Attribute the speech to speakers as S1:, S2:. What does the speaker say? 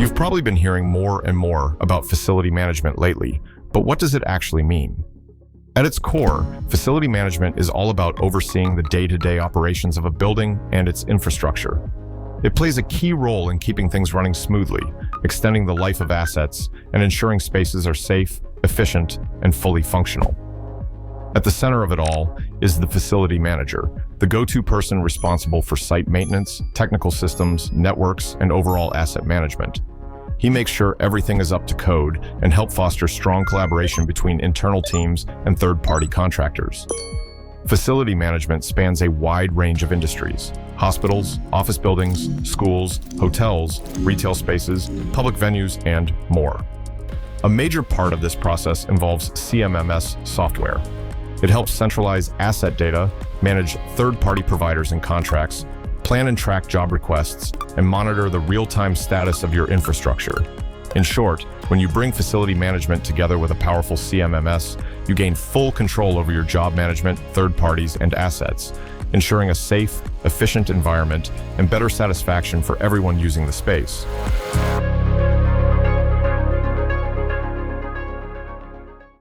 S1: You've probably been hearing more and more about facility management lately, but what does it actually mean? At its core, facility management is all about overseeing the day-to-day operations of a building and its infrastructure. It plays a key role in keeping things running smoothly, extending the life of assets, and ensuring spaces are safe, efficient, and fully functional. At the center of it all is the facility manager, the go-to person responsible for site maintenance, technical systems, networks, and overall asset management. He makes sure everything is up to code and helps foster strong collaboration between internal teams and third-party contractors. Facility management spans a wide range of industries: hospitals, office buildings, schools, hotels, retail spaces, public venues, and more. A major part of this process involves CMMS software. It helps centralize asset data, manage third-party providers and contracts, plan and track job requests, and monitor the real-time status of your infrastructure. In short, when you bring facility management together with a powerful CMMS, you gain full control over your job management, third parties, and assets, ensuring a safe, efficient environment and better satisfaction for everyone using the space.